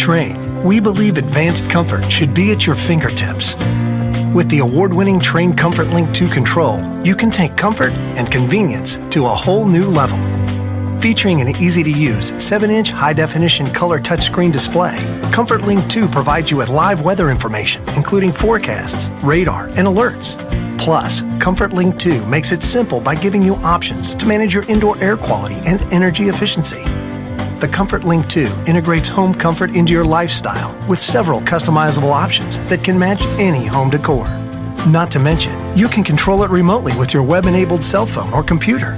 Trane, we believe advanced comfort should be at your fingertips. With the award-winning Trane Comfort Link 2 control, you can take comfort and convenience to a whole new level. Featuring an easy-to-use 7-inch high-definition color touchscreen display, Comfort Link 2 provides you with live weather information, including forecasts, radar, and alerts. Plus, Comfort Link 2 makes it simple by giving you options to manage your indoor air quality and energy efficiency. The Comfort Link 2 integrates home comfort into your lifestyle with several customizable options that can match any home decor. Not to mention, you can control it remotely with your web-enabled cell phone or computer.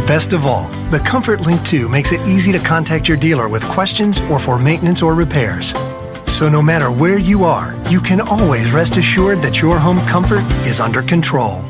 Best of all, the Comfort Link 2 makes it easy to contact your dealer with questions or for maintenance or repairs. So no matter where you are, you can always rest assured that your home comfort is under control.